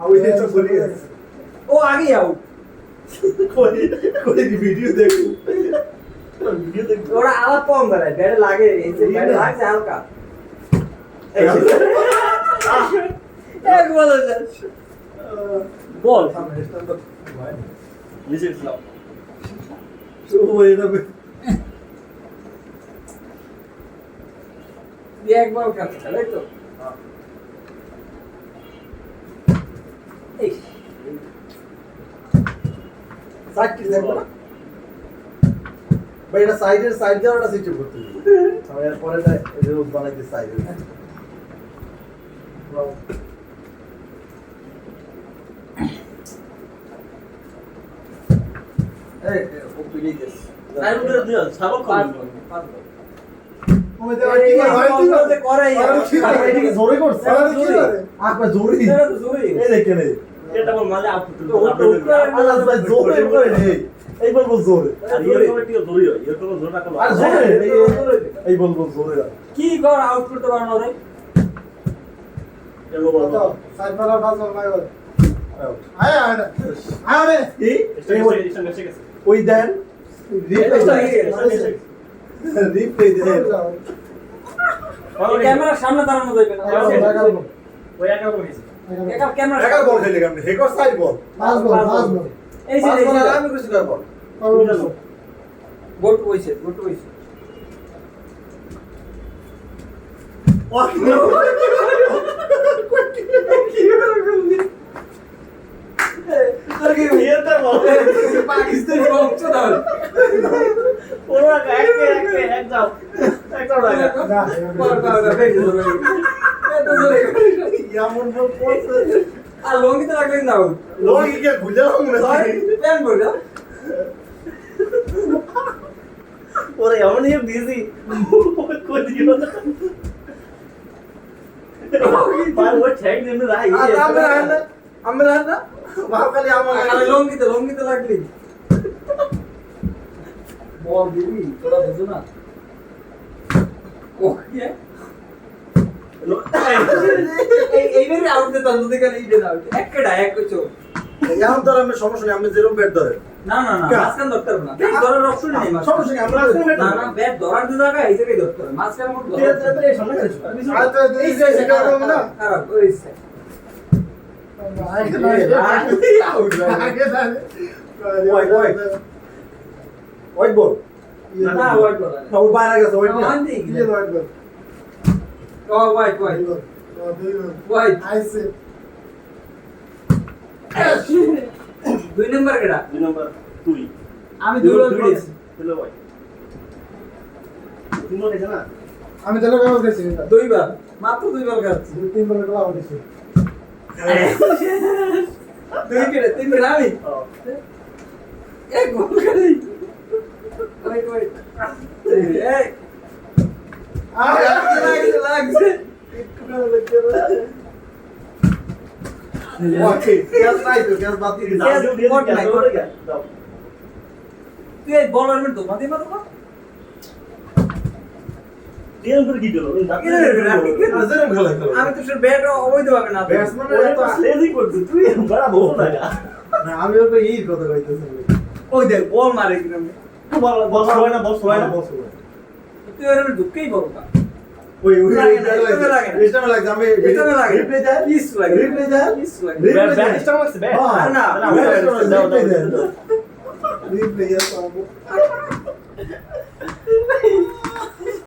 ওই তো বলি ও আগে আউট কোই ভিডিও দেখো ভিডিও দেখো ওরা আওয়াজ কম করে ব্যাটে লাগে এই যে ব্যাটে লাগছে হালকা এক বল বল নিচে খেলাও ও এটা এক বল কাটছে তাই তো এই সাইড দেখো না ভাই এটা সাইড দেওয়াটা সিস্টেম করতে হবে আমি এর পরে রোজ বানাইতে সাইড এই ও পিলি দিস তাই উঠে দিও ছাগল খাও ওমে দেওয়া কি হয় কি করে এদিকে জোরে করছে আপনি জোরে এটা তো জোরে এই দেখেন এটা বল মাঝে আউট আল্লাহ ভাই জোরে করে নেই এই বলবো জোরে আর ইয়ে করে টিও দৌড়ি হয় ইয়ে করে জোরটা করো আর জোরে এই বলবো জোরে কি কর আউট করতে পারো না রে এলো বল সাইড মারা বাস মারা আয় আয় আরে স্টেশন এসে গেছে ওই দেন রিপ্লে দেন ক্যামেরার সামনে দাঁড়ানো যাবে না ওই একা বলেছে একা ক্যামেরা একার বল খেলে আপনি হেকর সাইড বল বাস বল এই যে আমি কিছু করব গোট হইছে পাকিস্তানি বংশ দাও ওরা এক যাও লাগা আর লঙ্গিতে লাগলেন না লোক কি ভুলে মনে হয় প্ল্যান করে দাও ওরা এমন ইয়ে বিজি কই দিও না পার ওই ঠ্যাং দিন রাই আমরা না বালকালি আর লঙ্গিতে লাগলি বল দিবি তোরা বুঝো না ও কি এইবারে আউট দিতে তো দেখে এই দেন আউট একটা এক চো এখন তো আমরা সমস্যা নেই আমরা যেরকম ব্যাট ধরে না মাঝখান ধরতে হবে না ব্যাট ধরার অপশন নেই সমস্যা নেই আমরা না ব্যাট ধরার যে জায়গা এই জায়গায় ধরতে হবে মাঝখান মত এই সামনে গেছো আর তো এই যে সেটা হবে না খারাপ হইছে হোয়াইট বল না হোয়াইট বল না ও বাইরে গেছে হোয়াইট না ও হোয়াইট আইছে দুই নাম্বার কেডা দুই নাম্বার তুই আমি দুই বল দিয়েছি হ্যালো ভাই তিন বল আছে না আমি তাহলে ব্যবহার করছি দুইবার মাত্র দুইবার খাচ্ছি দুই তিন বলে গলা উঠেছে তিন কেডা আমি এক গোল খালি ওয়েট এই লাগছে ওকে গ্যাস নাই তো গ্যাস বাদ দিয়ে দাও দিয়ে করে দাও তুই এই বলার মধ্যে মাদি মারো না দিয়ে করে কি দিলো আজেরম খেলা খেলা আমি তো সব ব্যাট অবৈধ ভাবে না ব্যাটসম্যান ওরে তো লেজি করছিস তুই বড় বল না না আমি ওকে এই কথা কইতেছি ওই দেখ বল মারে কিরম বল বল হয় না বল হয় না তুই ওর ঢুকেই বল না ওই লাগে না, এটা লাগে না। এটা লাগে আমি এটা লাগে রিপ্লে দেন কিস লাগে রিপ্লে দেন কিস লাগে রিপ্লে ব্যাট দেন স্টার মারছে ব্যাট হ্যাঁ, না, রিপ্লে দেন রিপ্লে দেন